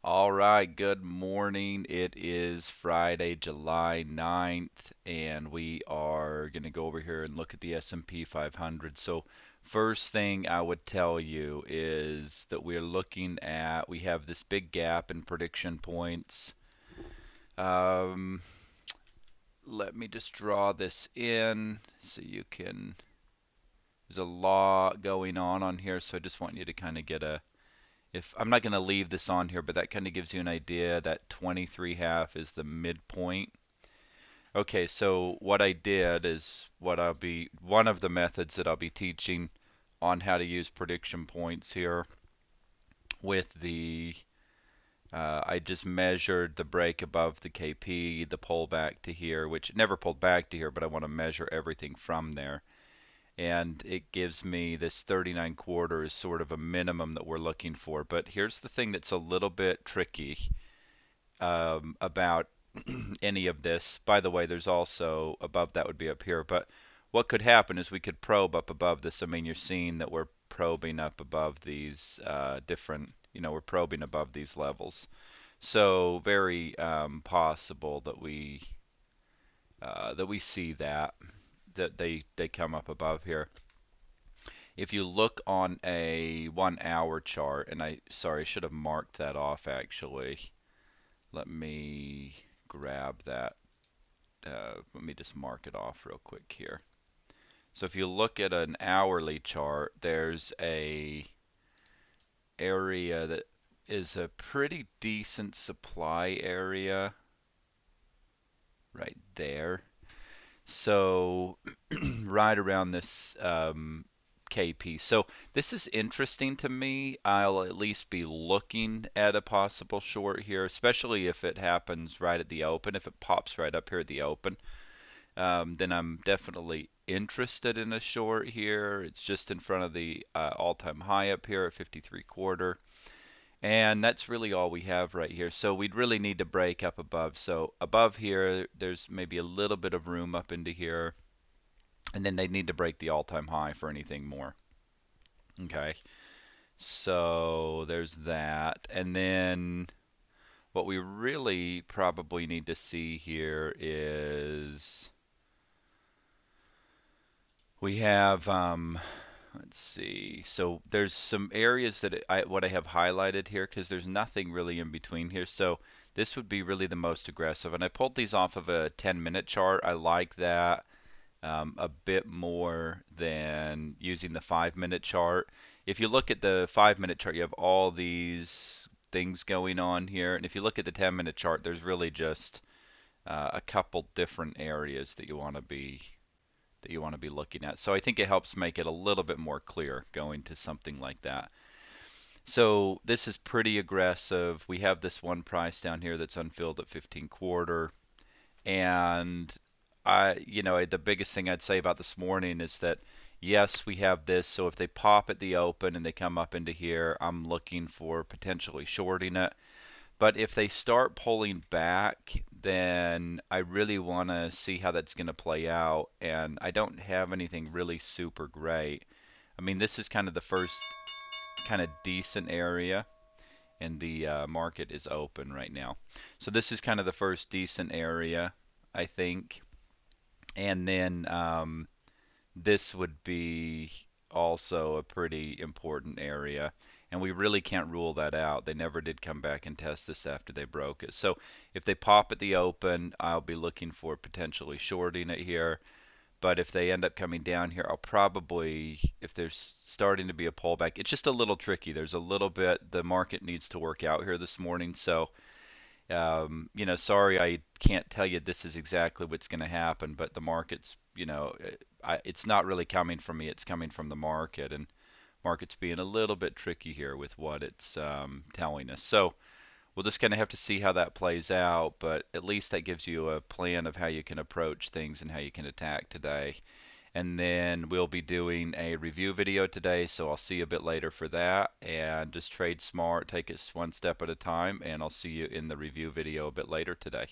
All right, good morning. It is Friday, July 9th, and we are going to go over here and look at the S&P 500. So, first thing I would tell you is that we're looking at, we have this big gap in prediction points. Um, Let me just draw this in so you can, there's a lot going on here, so I just want you to kind of get a if I'm not going to leave this on here, but that kind of gives you an idea that 23.5 is the midpoint. Okay, so what I did is one of the methods that I'll be teaching on how to use prediction points here with I just measured the break above the KP, the pullback to here, which it never pulled back to here, but I want to measure everything from there. And it gives me this 39 quarter is sort of a minimum that we're looking for. But here's the thing that's a little bit tricky about any of this. By the way, there's also above that would be up here. But what could happen is we could probe up above this. I mean, you're seeing that we're probing up above these different, we're probing above these levels. So very possible that we see that they come up above here. If you look on a 1 hour chart, and sorry, I should have marked that off actually. Let me grab that. Let me just mark it off real quick here. So if you look at an hourly chart, there's a area that is a pretty decent supply area right there. So right around this KP. So this is interesting to me. I'll at least be looking at a possible short here, especially if it happens right at the open. If it pops right up here at the open, then I'm definitely interested in a short here. It's just in front of the all-time high up here at 53 quarter. And that's really all we have right here. So we'd really need to break up above. So above here, there's maybe a little bit of room up into here. And then they need to break the all-time high for anything more. Okay, so there's that. And then what we really probably need to see here is we have, let's see. So there's some areas that what I have highlighted here because there's nothing really in between here. So this would be really the most aggressive. And I pulled these off of a 10-minute chart. I like that a bit more than using the 5-minute chart. If you look at the 5-minute chart, you have all these things going on here. And if you look at the 10-minute chart, there's really just a couple different areas that you want to be looking at. So I think it helps make it a little bit more clear going to something like that. So this is pretty aggressive. We have this one price down here that's unfilled at 15 quarter. And the biggest thing I'd say about this morning is that yes, we have this. So if they pop at the open and they come up into here, I'm looking for potentially shorting it. But if they start pulling back, then I really want to see how that's going to play out. And I don't have anything really super great. I mean, this is kind of the first kind of decent area, and the market is open right now. So this is kind of the first decent area, I think. And then this would be also a pretty important area. And we really can't rule that out. They never did come back and test this after they broke it. So if they pop at the open, I'll be looking for potentially shorting it here. But if they end up coming down here, I'll probably, if there's starting to be a pullback, it's just a little tricky. There's a little bit, the market needs to work out here this morning. So sorry, I can't tell you this is exactly what's going to happen, but the market's, it's not really coming from me, it's coming from the market, and market's being a little bit tricky here with what it's telling us. So we'll just kind of have to see how that plays out, but at least that gives you a plan of how you can approach things and how you can attack today. And then we'll be doing a review video today, so I'll see you a bit later for that. And just trade smart, take it one step at a time, and I'll see you in the review video a bit later today.